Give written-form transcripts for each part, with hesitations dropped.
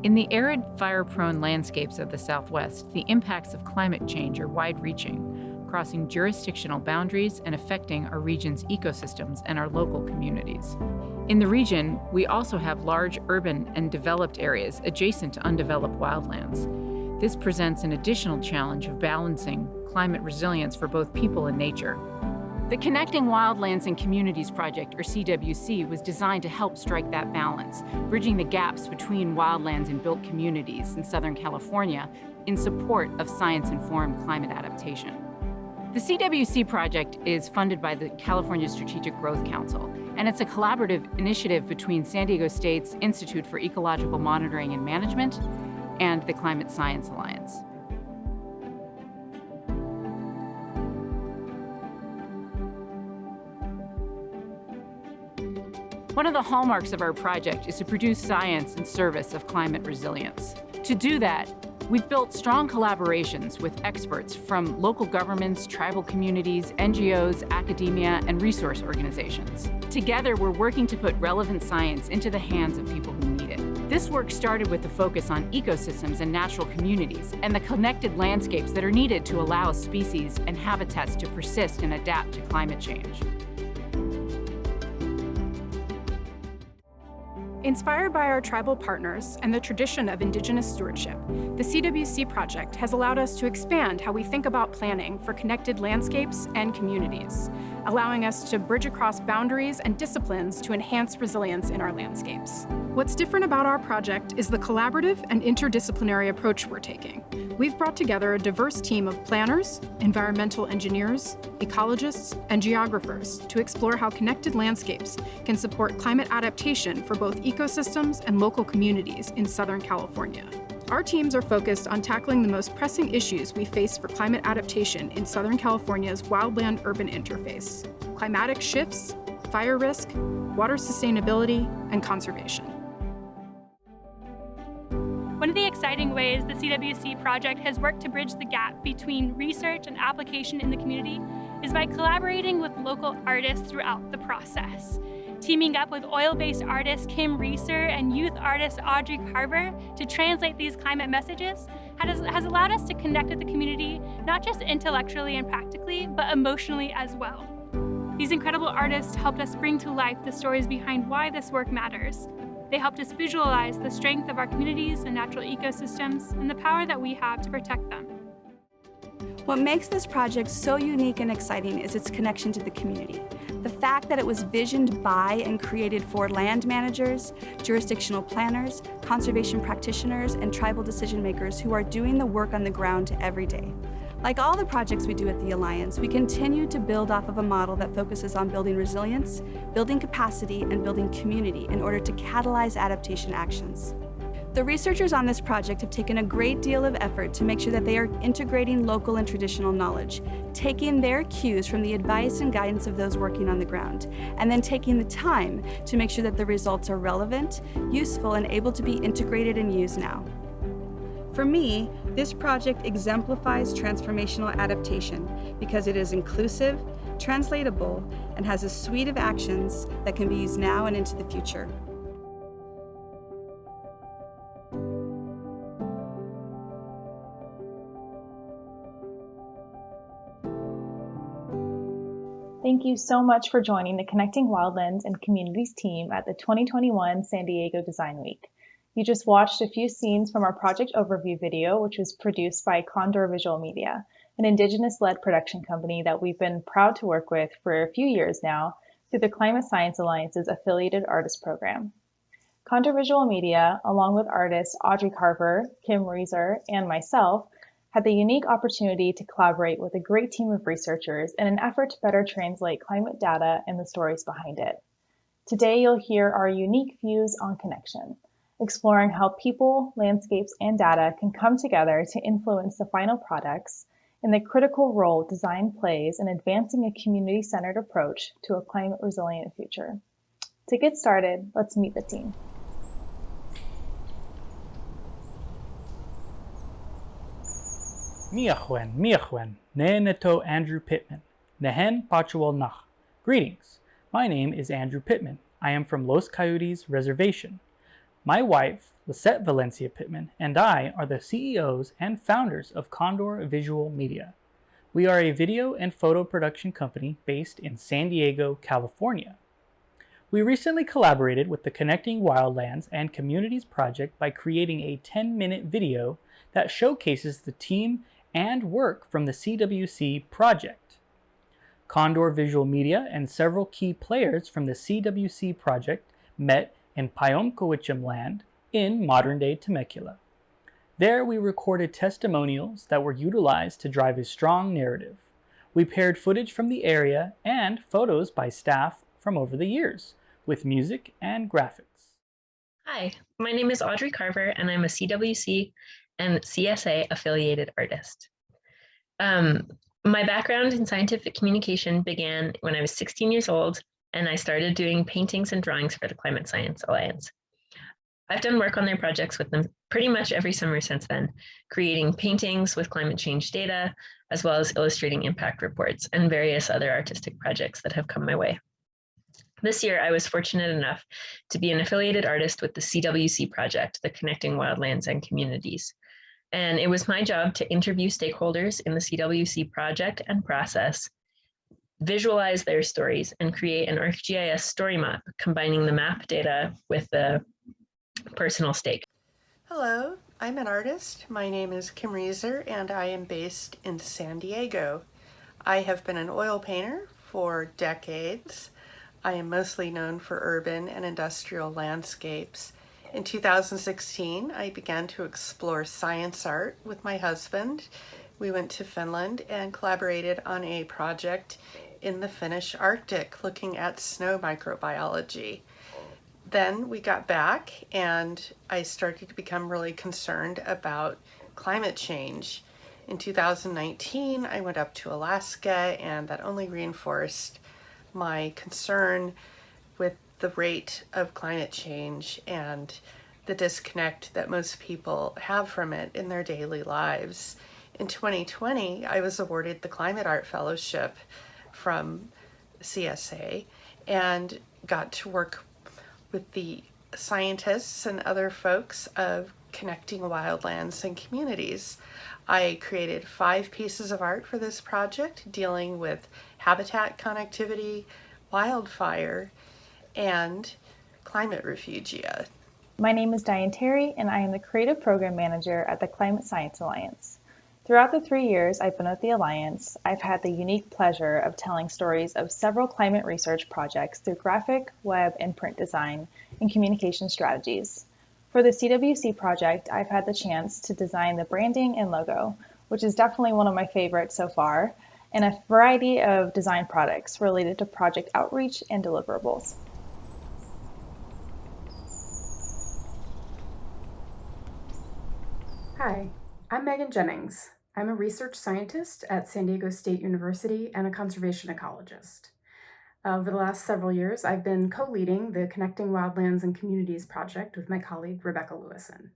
In the arid, fire-prone landscapes of the Southwest, the impacts of climate change are wide-reaching, crossing jurisdictional boundaries and affecting our region's ecosystems and our local communities. In the region, we also have large urban and developed areas adjacent to undeveloped wildlands. This presents an additional challenge of balancing climate resilience for both people and nature. The Connecting Wildlands and Communities project, or CWC, was designed to help strike that balance, bridging the gaps between wildlands and built communities in Southern California in support of science-informed climate adaptation. The CWC project is funded by the California Strategic Growth Council, and it's a collaborative initiative between San Diego State's Institute for Ecological Monitoring and Management and the Climate Science Alliance. One of the hallmarks of our project is to produce science in service of climate resilience. To do that, we've built strong collaborations with experts from local governments, tribal communities, NGOs, academia, and resource organizations. Together, we're working to put relevant science into the hands of people who need it. This work started with a focus on ecosystems and natural communities and the connected landscapes that are needed to allow species and habitats to persist and adapt to climate change. Inspired by our tribal partners and the tradition of Indigenous stewardship, the CWC project has allowed us to expand how we think about planning for connected landscapes and communities, allowing us to bridge across boundaries and disciplines to enhance resilience in our landscapes. What's different about our project is the collaborative and interdisciplinary approach we're taking. We've brought together a diverse team of planners, environmental engineers, ecologists, and geographers to explore how connected landscapes can support climate adaptation for both ecosystems and local communities in Southern California. Our teams are focused on tackling the most pressing issues we face for climate adaptation in Southern California's wildland-urban interface: climatic shifts, fire risk, water sustainability, and conservation. One of the exciting ways the CWC project has worked to bridge the gap between research and application in the community is by collaborating with local artists throughout the process. Teaming up with oil-based artist Kim Reeser and youth artist Audrey Carver to translate these climate messages has allowed us to connect with the community, not just intellectually and practically, but emotionally as well. These incredible artists helped us bring to life the stories behind why this work matters. They helped us visualize the strength of our communities and natural ecosystems and the power that we have to protect them. What makes this project so unique and exciting is its connection to the community. The fact that it was visioned by and created for land managers, jurisdictional planners, conservation practitioners, and tribal decision makers who are doing the work on the ground every day. Like all the projects we do at the Alliance, we continue to build off of a model that focuses on building resilience, building capacity, and building community in order to catalyze adaptation actions. The researchers on this project have taken a great deal of effort to make sure that they are integrating local and traditional knowledge, taking their cues from the advice and guidance of those working on the ground, and then taking the time to make sure that the results are relevant, useful, and able to be integrated and used now. For me, this project exemplifies transformational adaptation because it is inclusive, translatable, and has a suite of actions that can be used now and into the future. Thank you so much for joining the Connecting Wildlands and Communities team at the 2021 San Diego Design Week. You just watched a few scenes from our project overview video, which was produced by Condor Visual Media, an Indigenous-led production company that we've been proud to work with for a few years now through the Climate Science Alliance's affiliated artist program. Condor Visual Media, along with artists Audrey Carver, Kim Reeser, and myself, had the unique opportunity to collaborate with a great team of researchers in an effort to better translate climate data and the stories behind it. Today, you'll hear our unique views on connection, exploring how people, landscapes, and data can come together to influence the final products and the critical role design plays in advancing a community-centered approach to a climate-resilient future. To get started, let's meet the team. Miachwen, Neneto Andrew Pittman, Nehen Pachual Nach. Greetings, my name is Andrew Pittman. I am from Los Coyotes Reservation. My wife, Lisette Valencia Pittman, and I are the CEOs and founders of Condor Visual Media. We are a video and photo production company based in San Diego, California. We recently collaborated with the Connecting Wildlands and Communities project by creating a 10-minute video that showcases the team and work from the CWC project. Condor Visual Media and several key players from the CWC project met in Payomcowicham land in modern-day Temecula. There we recorded testimonials that were utilized to drive a strong narrative. We paired footage from the area and photos by staff from over the years, with music and graphics. Hi, my name is Audrey Carver, and I'm a CWC and CSA affiliated artist. My background in scientific communication began when I was 16 years old, and I started doing paintings and drawings for the Climate Science Alliance. I've done work on their projects with them pretty much every summer since then, creating paintings with climate change data, as well as illustrating impact reports and various other artistic projects that have come my way. This year, I was fortunate enough to be an affiliated artist with the CWC project, the Connecting Wildlands and Communities. And it was my job to interview stakeholders in the CWC project and process, visualize their stories, and create an ArcGIS story map, combining the map data with the personal stake. Hello, I'm an artist. My name is Kim Reeser, and I am based in San Diego. I have been an oil painter for decades. I am mostly known for urban and industrial landscapes. In 2016, I began to explore science art with my husband. We went to Finland and collaborated on a project in the Finnish Arctic looking at snow microbiology. Then we got back and I started to become really concerned about climate change. In 2019, I went up to Alaska, and that only reinforced my concern with the rate of climate change and the disconnect that most people have from it in their daily lives. In 2020, I was awarded the Climate Art Fellowship from CSA and got to work with the scientists and other folks of Connecting Wildlands and Communities. I created 5 pieces of art for this project dealing with habitat connectivity, wildfire, and climate refugia. My name is Diane Terry, and I am the Creative Program Manager at the Climate Science Alliance. Throughout the 3 years I've been with the Alliance, I've had the unique pleasure of telling stories of several climate research projects through graphic, web, and print design and communication strategies. For the CWC project, I've had the chance to design the branding and logo, which is definitely one of my favorites so far, and a variety of design products related to project outreach and deliverables. Hi, I'm Megan Jennings. I'm a research scientist at San Diego State University and a conservation ecologist. Over the last several years, I've been co-leading the Connecting Wildlands and Communities project with my colleague, Rebecca Lewison.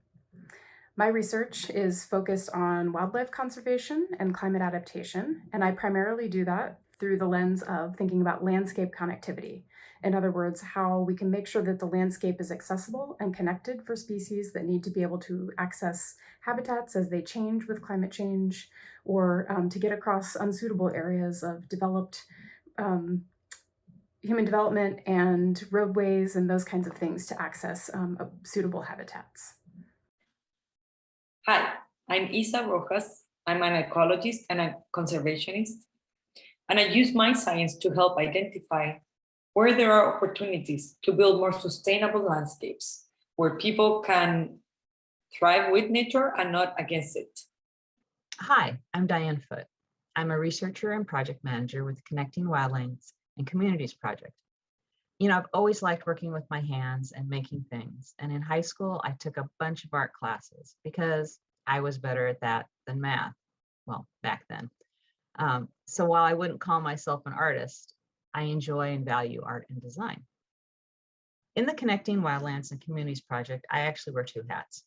My research is focused on wildlife conservation and climate adaptation, and I primarily do that through the lens of thinking about landscape connectivity. In other words, how we can make sure that the landscape is accessible and connected for species that need to be able to access habitats as they change with climate change, or to get across unsuitable areas of developed human development and roadways and those kinds of things to access suitable habitats. Hi, I'm Isa Rojas. I'm an ecologist and a conservationist, and I use my science to help identify where there are opportunities to build more sustainable landscapes, where people can thrive with nature and not against it. Hi, I'm Diane Foote. I'm a researcher and project manager with the Connecting Wildlands and Communities project. You know, I've always liked working with my hands and making things. And in high school, I took a bunch of art classes because I was better at that than math. Well, back then. So while I wouldn't call myself an artist, I enjoy and value art and design. In the Connecting Wildlands and Communities project, I actually wear 2 hats.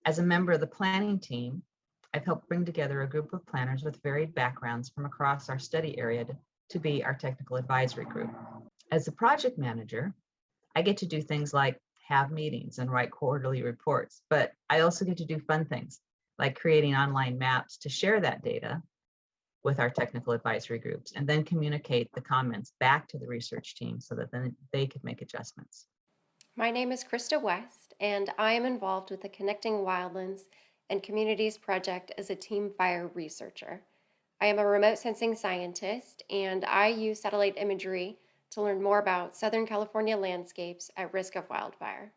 As a member of the planning team, I've helped bring together a group of planners with varied backgrounds from across our study area to be our technical advisory group. As a project manager, I get to do things like have meetings, and write quarterly reports. But I also get to do fun things like creating online maps to share that data with our technical advisory groups and then communicate the comments back to the research team so that then they could make adjustments. My name is Krista West, and I am involved with the Connecting Wildlands and Communities project as a team fire researcher. I am a remote sensing scientist, and I use satellite imagery to learn more about Southern California landscapes at risk of wildfire.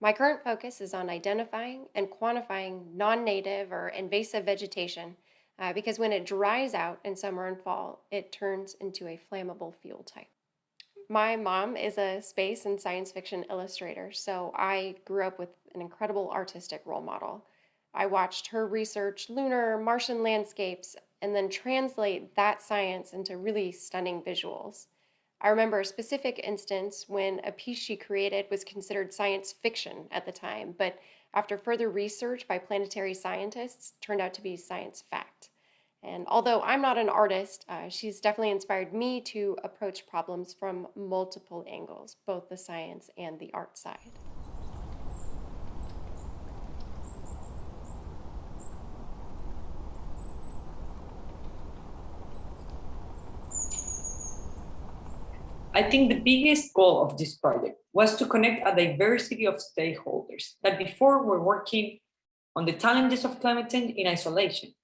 My current focus is on identifying and quantifying non-native or invasive vegetation because when it dries out in summer and fall, it turns into a flammable fuel type. My mom is a space and science fiction illustrator, so I grew up with an incredible artistic role model. I watched her research lunar, Martian landscapes, and then translate that science into really stunning visuals. I remember a specific instance when a piece she created was considered science fiction at the time, but after further research by planetary scientists, turned out to be science fact. And although I'm not an artist, she's definitely inspired me to approach problems from multiple angles, both the science and the art side. I think the biggest goal of this project was to connect a diversity of stakeholders that before were working on the challenges of climate change in isolation.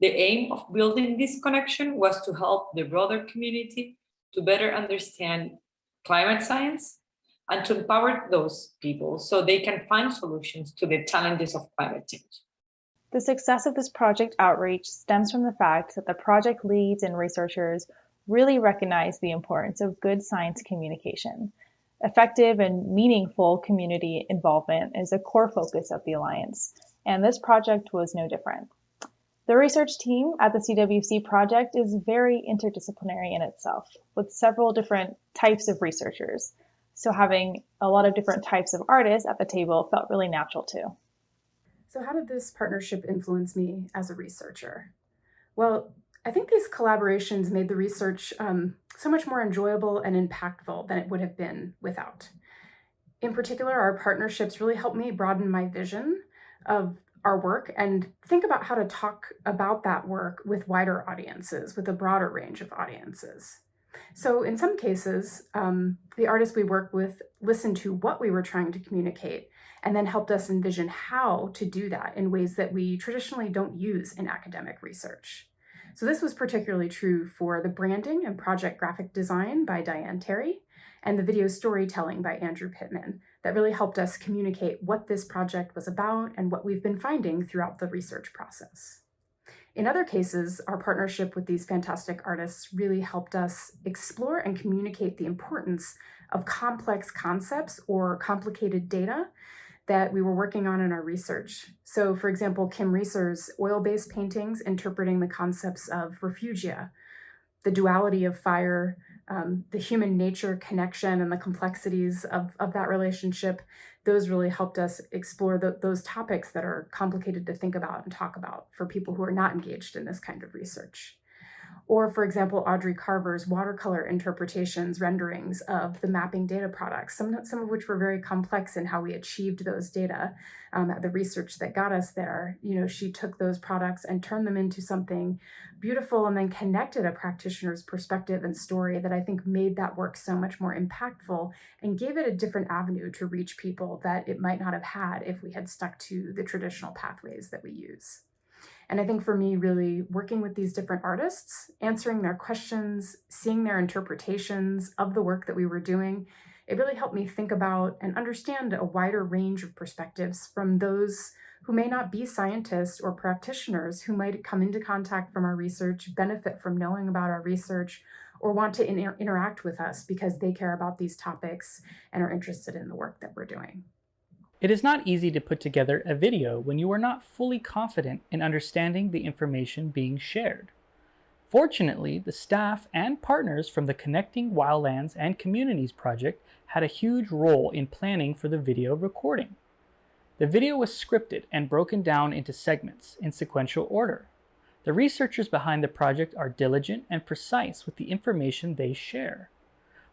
The aim of building this connection was to help the broader community to better understand climate science and to empower those people so they can find solutions to the challenges of climate change. The success of this project outreach stems from the fact that the project leads and researchers really recognize the importance of good science communication. Effective and meaningful community involvement is a core focus of the Alliance, and this project was no different. The research team at the CWC project is very interdisciplinary in itself, with several different types of researchers. So having a lot of different types of artists at the table felt really natural too. So how did this partnership influence me as a researcher? Well, I think these collaborations made the research so much more enjoyable and impactful than it would have been without. In particular, our partnerships really helped me broaden my vision of our work and think about how to talk about that work with wider audiences, with a broader range of audiences. So in some cases, the artists we work with listened to what we were trying to communicate and then helped us envision how to do that in ways that we traditionally don't use in academic research. So this was particularly true for the branding and project graphic design by Diane Terry and the video storytelling by Andrew Pittman that really helped us communicate what this project was about and what we've been finding throughout the research process. In other cases, our partnership with these fantastic artists really helped us explore and communicate the importance of complex concepts or complicated data that we were working on in our research. So for example, Kim Reeser's oil-based paintings interpreting the concepts of refugia, the duality of fire, the human nature connection and the complexities of that relationship, those really helped us explore those topics that are complicated to think about and talk about for people who are not engaged in this kind of research. Or for example, Audrey Carver's watercolor interpretations, renderings of the mapping data products, some of which were very complex in how we achieved those data, the research that got us there. You know, she took those products and turned them into something beautiful and then connected a practitioner's perspective and story that I think made that work so much more impactful and gave it a different avenue to reach people that it might not have had if we had stuck to the traditional pathways that we use. And I think for me, really working with these different artists, answering their questions, seeing their interpretations of the work that we were doing, it really helped me think about and understand a wider range of perspectives from those who may not be scientists or practitioners who might come into contact from our research, benefit from knowing about our research, or want to interact with us because they care about these topics and are interested in the work that we're doing. It is not easy to put together a video when you are not fully confident in understanding the information being shared. Fortunately, the staff and partners from the Connecting Wildlands and Communities project had a huge role in planning for the video recording. The video was scripted and broken down into segments in sequential order. The researchers behind the project are diligent and precise with the information they share.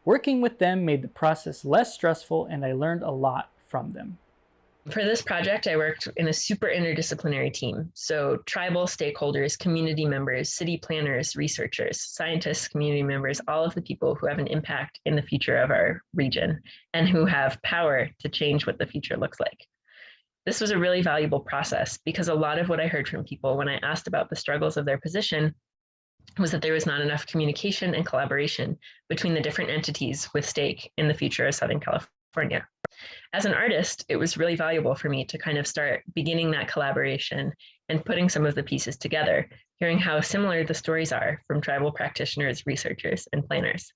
Working with them made the process less stressful, and I learned a lot from them. For this project, I worked in a super interdisciplinary team. So tribal stakeholders, community members, city planners, researchers, scientists, community members, all of the people who have an impact in the future of our region and who have power to change what the future looks like. This was a really valuable process because a lot of what I heard from people when I asked about the struggles of their position was that there was not enough communication and collaboration between the different entities with stake in the future of Southern California. As an artist, it was really valuable for me to kind of start beginning that collaboration and putting some of the pieces together, hearing how similar the stories are from tribal practitioners, researchers, and planners.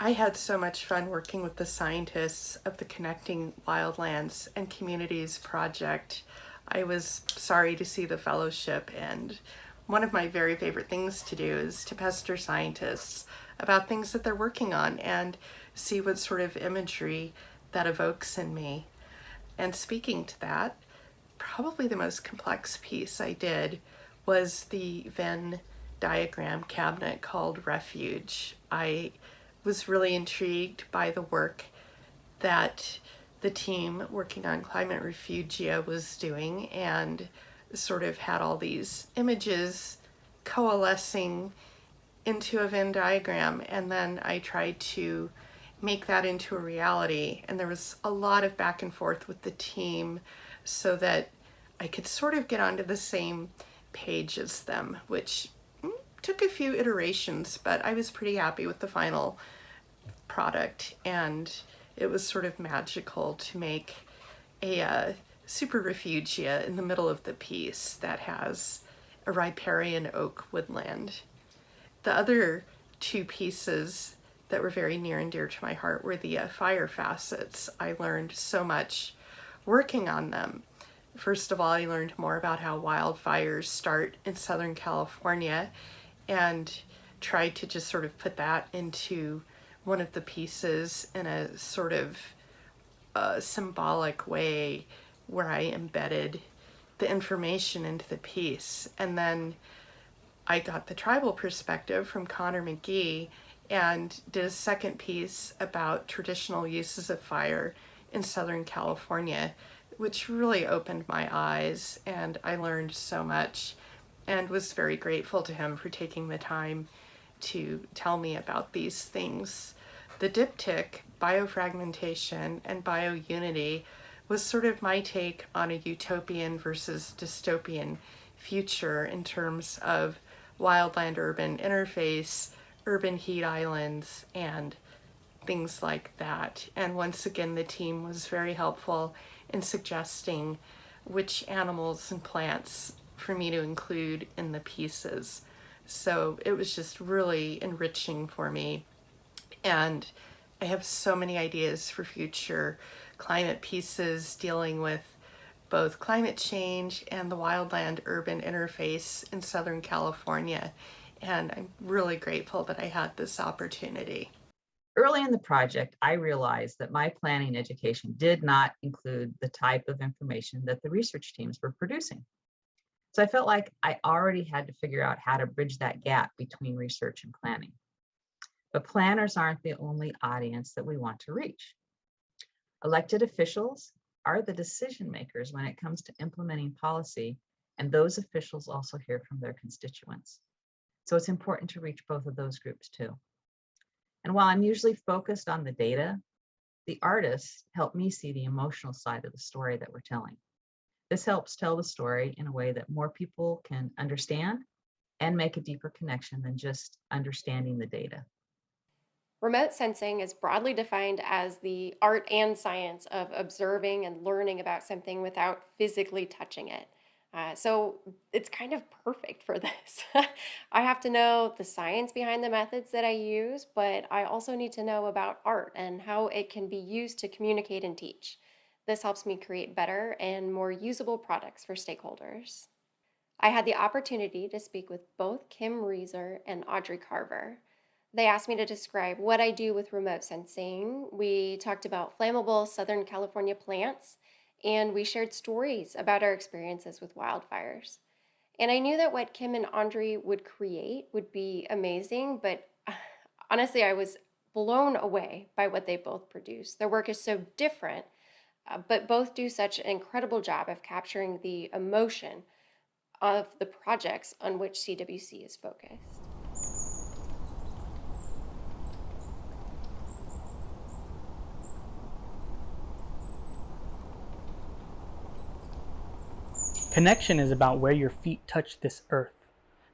I had so much fun working with the scientists of the Connecting Wildlands and Communities project. I was sorry to see the fellowship, and one of my very favorite things to do is to pester scientists about things that they're working on and see what sort of imagery that evokes in me. And speaking to that, probably the most complex piece I did was the Venn diagram cabinet called Refuge. I was really intrigued by the work that the team working on Climate Refugia was doing, and sort of had all these images coalescing into a Venn diagram, and then I tried to make that into a reality. And there was a lot of back and forth with the team so that I could sort of get onto the same page as them, which took a few iterations, but I was pretty happy with the final product. And it was sort of magical to make a super refugia in the middle of the piece that has a riparian oak woodland. The other two pieces that were very near and dear to my heart were the fire facets. I learned so much working on them. First of all, I learned more about how wildfires start in Southern California, and tried to just sort of put that into one of the pieces in a sort of symbolic way where I embedded the information into the piece. And then I got the tribal perspective from Connor McGee and did a second piece about traditional uses of fire in Southern California, which really opened my eyes, and I learned so much and was very grateful to him for taking the time to tell me about these things. The diptych, biofragmentation and biounity, was sort of my take on a utopian versus dystopian future in terms of wildland-urban interface, urban heat islands, and things like that. And once again, the team was very helpful in suggesting which animals and plants for me to include in the pieces. So it was just really enriching for me. And I have so many ideas for future climate pieces dealing with both climate change and the wildland-urban interface in Southern California. And I'm really grateful that I had this opportunity. Early in the project, I realized that my planning education did not include the type of information that the research teams were producing. So I felt like I already had to figure out how to bridge that gap between research and planning. But planners aren't the only audience that we want to reach. Elected officials are the decision makers when it comes to implementing policy, and those officials also hear from their constituents. So it's important to reach both of those groups too. And while I'm usually focused on the data, the artists help me see the emotional side of the story that we're telling. This helps tell the story in a way that more people can understand and make a deeper connection than just understanding the data. Remote sensing is broadly defined as the art and science of observing and learning about something without physically touching it. So it's kind of perfect for this. I have to know the science behind the methods that I use, but I also need to know about art and how it can be used to communicate and teach. This helps me create better and more usable products for stakeholders. I had the opportunity to speak with both Kim Reeser and Audrey Carver. They asked me to describe what I do with remote sensing. We talked about flammable Southern California plants, and we shared stories about our experiences with wildfires. And I knew that what Kim and Audrey would create would be amazing, but honestly, I was blown away by what they both produce. Their work is so different, but both do such an incredible job of capturing the emotion of the projects on which CWC is focused. Connection is about where your feet touch this earth.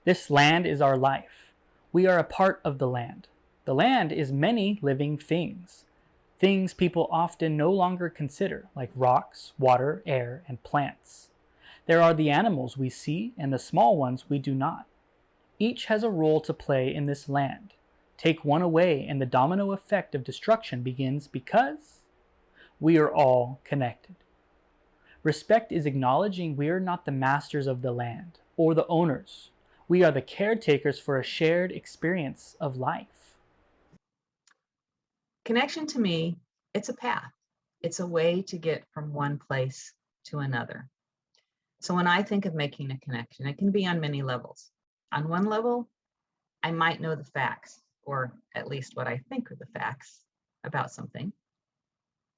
This land is our life. We are a part of the land. The land is many living things. Things people often no longer consider, like rocks, water, air, and plants. There are the animals we see and the small ones we do not. Each has a role to play in this land. Take one away and the domino effect of destruction begins because we are all connected. Respect is acknowledging we are not the masters of the land or the owners. We are the caretakers for a shared experience of life. Connection to me, it's a path. It's a way to get from one place to another. So when I think of making a connection, it can be on many levels. On one level, I might know the facts, or at least what I think are the facts about something.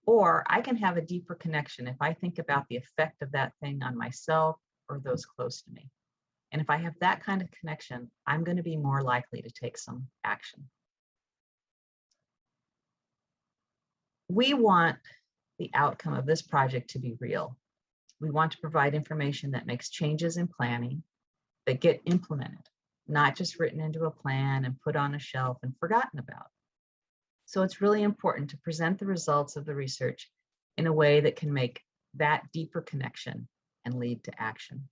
Or I can have a deeper connection if I think about the effect of that thing on myself or those close to me. And if I have that kind of connection, I'm going to be more likely to take some action. We want the outcome of this project to be real. We want to provide information that makes changes in planning that get implemented, not just written into a plan and put on a shelf and forgotten about. So it's really important to present the results of the research in a way that can make that deeper connection and lead to action.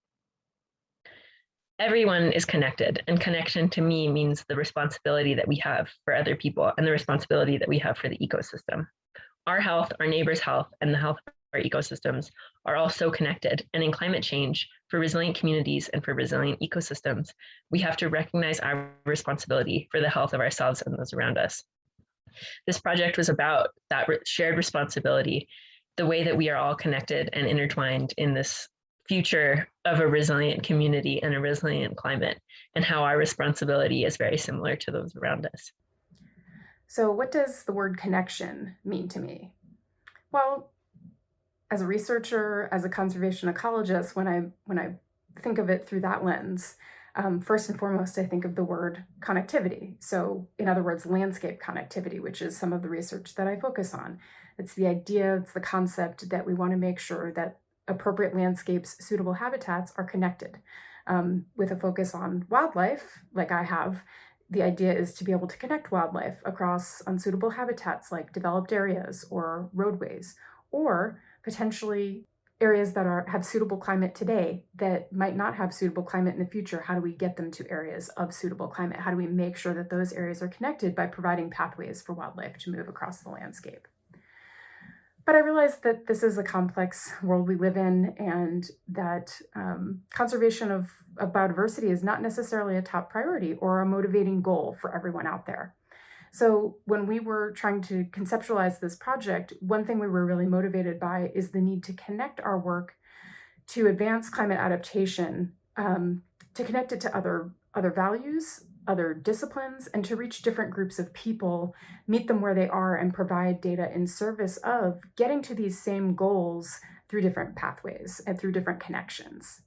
Everyone is connected, and connection to me means the responsibility that we have for other people and the responsibility that we have for the ecosystem. Our health, our neighbors' health, and the health of our ecosystems are all so connected. And in climate change, for resilient communities and for resilient ecosystems, we have to recognize our responsibility for the health of ourselves and those around us. This project was about that shared responsibility, the way that we are all connected and intertwined in this future of a resilient community and a resilient climate, and how our responsibility is very similar to those around us. So what does the word connection mean to me? Well, as a researcher, as a conservation ecologist, when I think of it through that lens, first and foremost, I think of the word connectivity. So in other words, landscape connectivity, which is some of the research that I focus on. It's the idea, it's the concept that we want to make sure that appropriate landscapes, suitable habitats are connected. With a focus on wildlife, like I have, the idea is to be able to connect wildlife across unsuitable habitats like developed areas or roadways, or potentially areas that have suitable climate today that might not have suitable climate in the future. How do we get them to areas of suitable climate? How do we make sure that those areas are connected by providing pathways for wildlife to move across the landscape? But I realize that this is a complex world we live in, and that conservation of biodiversity is not necessarily a top priority or a motivating goal for everyone out there. So when we were trying to conceptualize this project, one thing we were really motivated by is the need to connect our work to advance climate adaptation, to connect it to other values, other disciplines, and to reach different groups of people, meet them where they are, and provide data in service of getting to these same goals through different pathways and through different connections.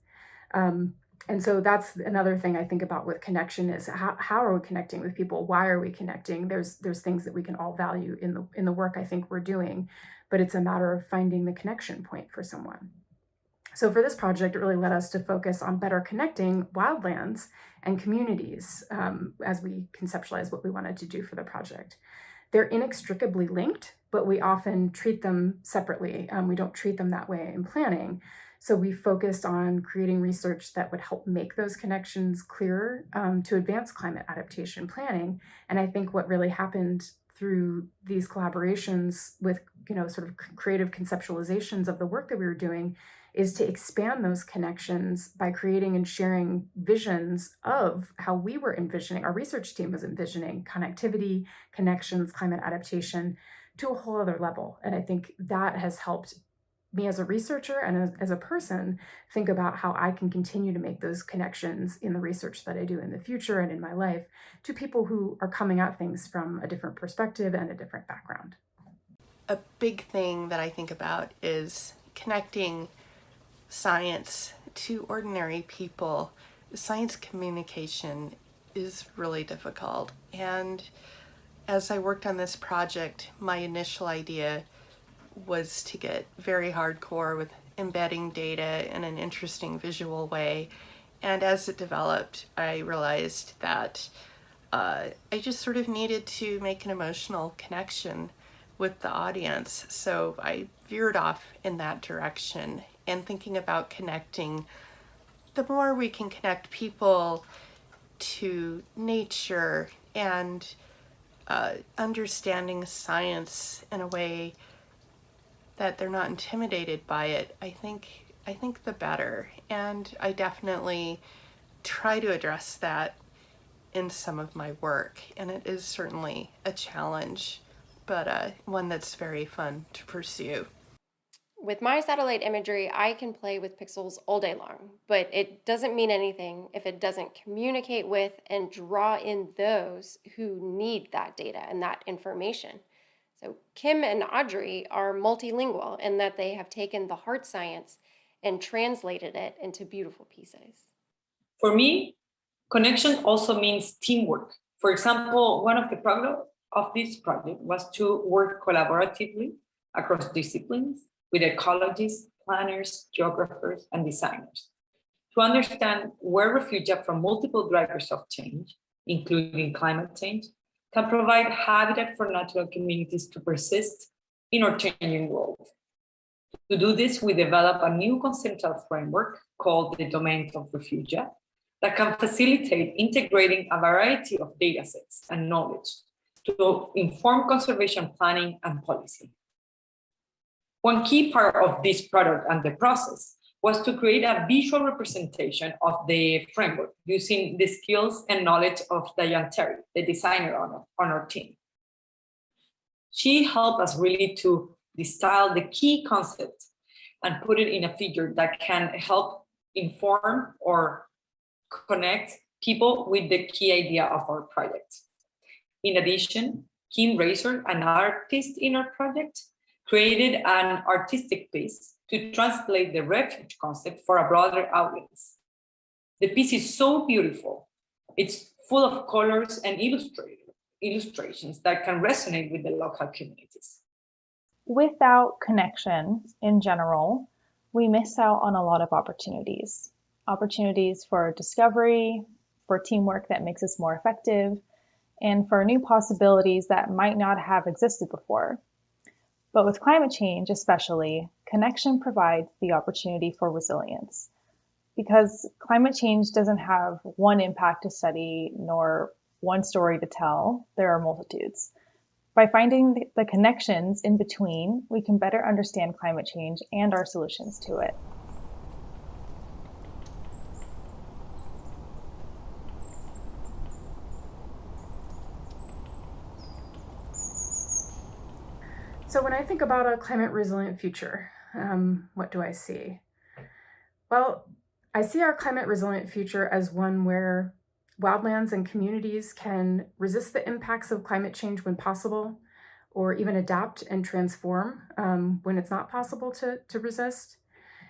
And so that's another thing I think about with connection is how are we connecting with people? Why are we connecting? There's things that we can all value in the work I think we're doing, but it's a matter of finding the connection point for someone. So for this project, it really led us to focus on better connecting wildlands and communities as we conceptualize what we wanted to do for the project. They're inextricably linked, but we often treat them separately. We don't treat them that way in planning. So we focused on creating research that would help make those connections clearer to advance climate adaptation planning. And I think what really happened through these collaborations with, sort of creative conceptualizations of the work that we were doing is to expand those connections by creating and sharing visions of how we were envisioning, our research team was envisioning connectivity, connections, climate adaptation to a whole other level. And I think that has helped me as a researcher and as a person think about how I can continue to make those connections in the research that I do in the future and in my life to people who are coming at things from a different perspective and a different background. A big thing that I think about is connecting science to ordinary people. Science communication is really difficult. And as I worked on this project, my initial idea was to get very hardcore with embedding data in an interesting visual way. And as it developed, I realized that I just sort of needed to make an emotional connection with the audience. So I veered off in that direction and thinking about connecting. The more we can connect people to nature and understanding science in a way that they're not intimidated by it, I think the better. And I definitely try to address that in some of my work, and it is certainly a challenge, but one that's very fun to pursue. With my satellite imagery, I can play with pixels all day long, but it doesn't mean anything if it doesn't communicate with and draw in those who need that data and that information. So Kim and Audrey are multilingual in that they have taken the hard science and translated it into beautiful pieces. For me, connection also means teamwork. For example, one of the problems of this project was to work collaboratively across disciplines with ecologists, planners, geographers, and designers to understand where refugia from multiple drivers of change, including climate change, can provide habitat for natural communities to persist in our changing world. To do this, we develop a new conceptual framework called the domains of refugia that can facilitate integrating a variety of data sets and knowledge to inform conservation planning and policy. One key part of this product and the process was to create a visual representation of the framework using the skills and knowledge of Diane Terry, the designer on our team. She helped us really to distill the key concept and put it in a figure that can help inform or connect people with the key idea of our project. In addition, Kim Razor, an artist in our project, created an artistic piece to translate the refuge concept for a broader audience. The piece is so beautiful. It's full of colors and illustrations that can resonate with the local communities. Without connection in general, we miss out on a lot of opportunities. Opportunities for discovery, for teamwork that makes us more effective, and for new possibilities that might not have existed before. But with climate change especially, connection provides the opportunity for resilience. Because climate change doesn't have one impact to study nor one story to tell, there are multitudes. By finding the connections in between, we can better understand climate change and our solutions to it. So when I think about a climate resilient future, what do I see? Well, I see our climate resilient future as one where wildlands and communities can resist the impacts of climate change when possible, or even adapt and transform when it's not possible to resist.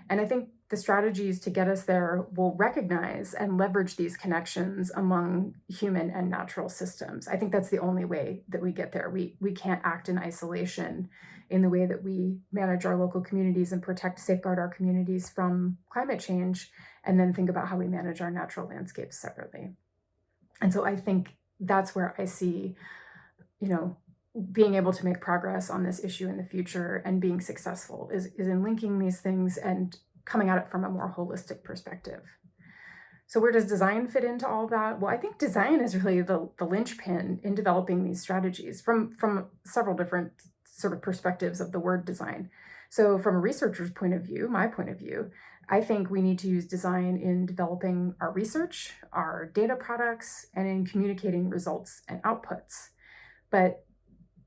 And I think the strategies to get us there will recognize and leverage these connections among human and natural systems. I think that's the only way that we get there. We can't act in isolation in the way that we manage our local communities and safeguard our communities from climate change, and then think about how we manage our natural landscapes separately. And so I think that's where I see, being able to make progress on this issue in the future and being successful is in linking these things and coming at it from a more holistic perspective. So where does design fit into all that? Well, I think design is really the linchpin in developing these strategies from several different sort of perspectives of the word design. So from a researcher's point of view, my point of view, I think we need to use design in developing our research, our data products, and in communicating results and outputs. But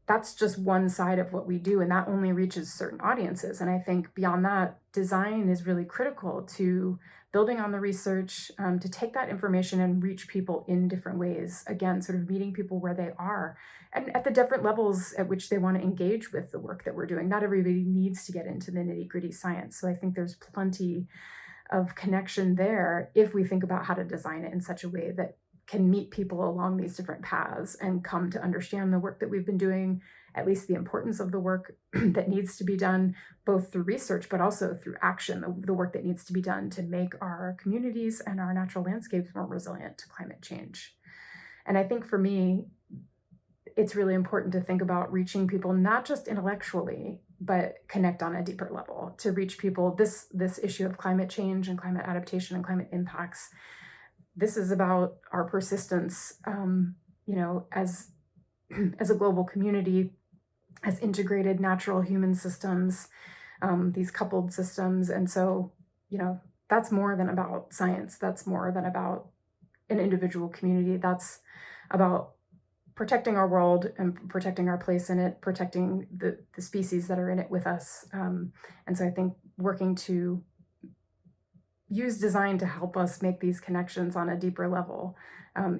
that's just one side of what we do, and that only reaches certain audiences. And I think beyond that, design is really critical to building on the research, to take that information and reach people in different ways. Again, sort of meeting people where they are and at the different levels at which they want to engage with the work that we're doing. Not everybody needs to get into the nitty-gritty science. So I think there's plenty of connection there if we think about how to design it in such a way that can meet people along these different paths and come to understand the work that we've been doing, at least the importance of the work that needs to be done, both through research, but also through action, the work that needs to be done to make our communities and our natural landscapes more resilient to climate change. And I think for me, it's really important to think about reaching people, not just intellectually, but connect on a deeper level to reach people. This issue of climate change and climate adaptation and climate impacts, this is about our persistence, as a global community, as integrated natural human systems, these coupled systems. And so, that's more than about science. That's more than about an individual community. That's about protecting our world and protecting our place in it, protecting the species that are in it with us. And so I think working to use design to help us make these connections on a deeper level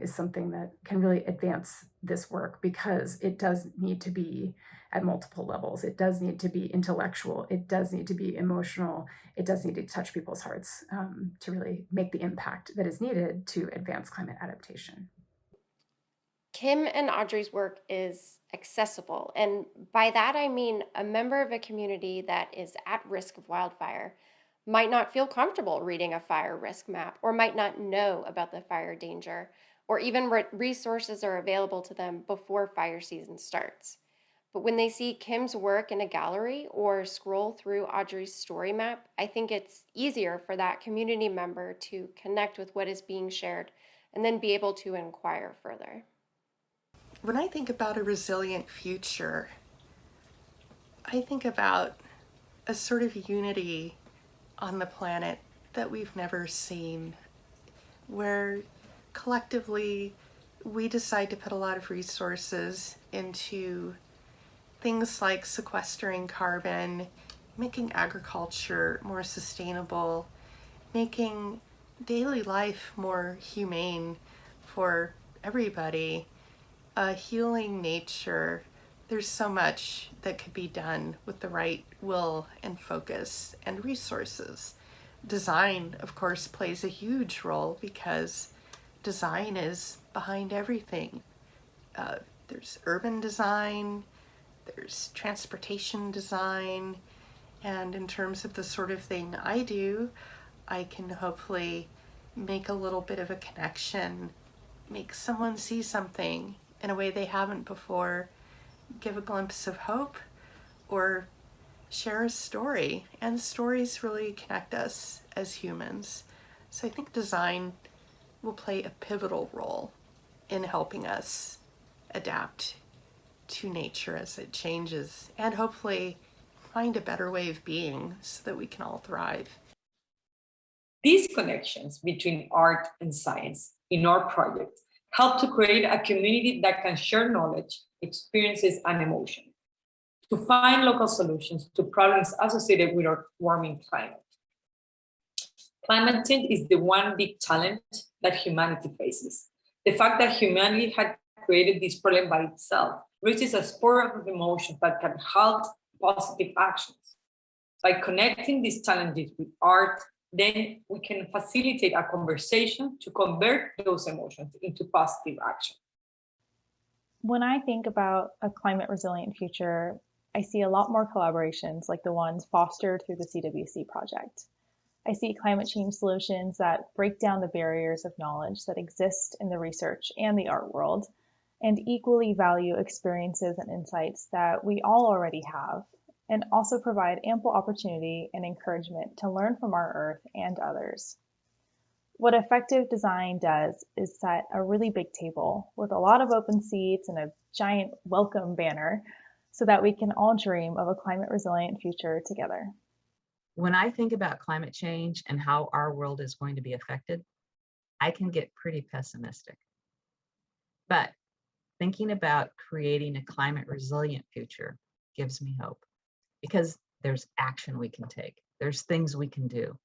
is something that can really advance this work, because it does need to be at multiple levels. It does need to be intellectual. It does need to be emotional. It does need to touch people's hearts to really make the impact that is needed to advance climate adaptation. Kim and Audrey's work is accessible. And by that, I mean a member of a community that is at risk of wildfire might not feel comfortable reading a fire risk map, or might not know about the fire danger, or even what resources are available to them before fire season starts. But when they see Kim's work in a gallery or scroll through Audrey's story map, I think it's easier for that community member to connect with what is being shared and then be able to inquire further. When I think about a resilient future, I think about a sort of unity on the planet that we've never seen, where collectively we decide to put a lot of resources into things like sequestering carbon, making agriculture more sustainable, making daily life more humane for everybody, healing nature. There's so much that could be done with the right will and focus and resources. Design, of course, plays a huge role, because design is behind everything. There's urban design, there's transportation design, and in terms of the sort of thing I do, I can hopefully make a little bit of a connection, make someone see something in a way they haven't before, give a glimpse of hope, or share a story. And stories really connect us as humans. So I think design will play a pivotal role in helping us adapt to nature as it changes, and hopefully find a better way of being so that we can all thrive. These connections between art and science in our project help to create a community that can share knowledge, experiences, and emotion to find local solutions to problems associated with our warming climate. Climate change is the one big challenge that humanity faces. The fact that humanity had created this problem by itself raises a spur of emotions that can halt positive actions. By connecting these challenges with art, then we can facilitate a conversation to convert those emotions into positive action. When I think about a climate resilient future, I see a lot more collaborations like the ones fostered through the CWC project. I see climate change solutions that break down the barriers of knowledge that exist in the research and the art world, and equally value experiences and insights that we all already have, and also provide ample opportunity and encouragement to learn from our Earth and others. What effective design does is set a really big table with a lot of open seats and a giant welcome banner so that we can all dream of a climate resilient future together. When I think about climate change and how our world is going to be affected, I can get pretty pessimistic. But Thinking about creating a climate resilient future gives me hope because there's action we can take. There's things we can do.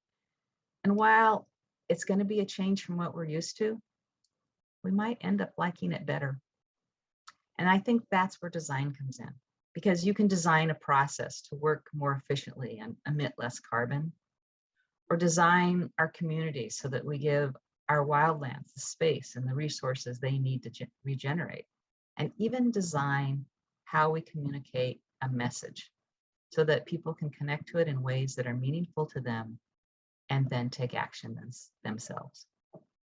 And while it's going to be a change from what we're used to, we might end up liking it better. And I think that's where design comes in, because you can design a process to work more efficiently and emit less carbon, or design our communities so that we give our wildlands the space and the resources they need to regenerate, and even design how we communicate a message so that people can connect to it in ways that are meaningful to them and then take action themselves.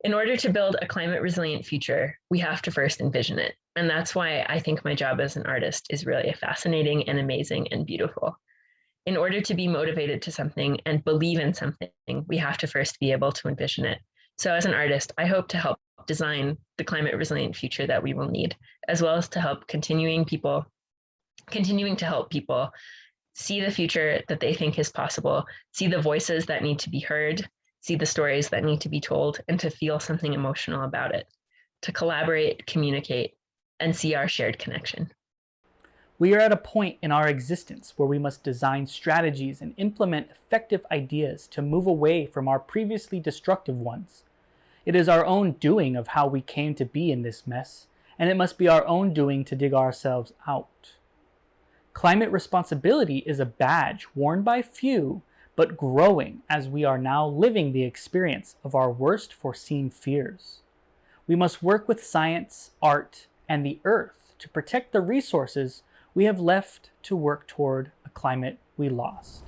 In order to build a climate resilient future, we have to first envision it. And that's why I think my job as an artist is really fascinating and amazing and beautiful. In order to be motivated to something and believe in something, we have to first be able to envision it. So as an artist, I hope to help design the climate resilient future that we will need, as well as to help continuing to help people see the future that they think is possible, see the voices that need to be heard, see the stories that need to be told, and to feel something emotional about it, to collaborate, communicate, and see our shared connection. We are at a point in our existence where we must design strategies and implement effective ideas to move away from our previously destructive ones. It is our own doing of how we came to be in this mess, and it must be our own doing to dig ourselves out. Climate responsibility is a badge worn by few, but growing as we are now living the experience of our worst foreseen fears. We must work with science, art, and the earth to protect the resources we have left to work toward a climate we lost.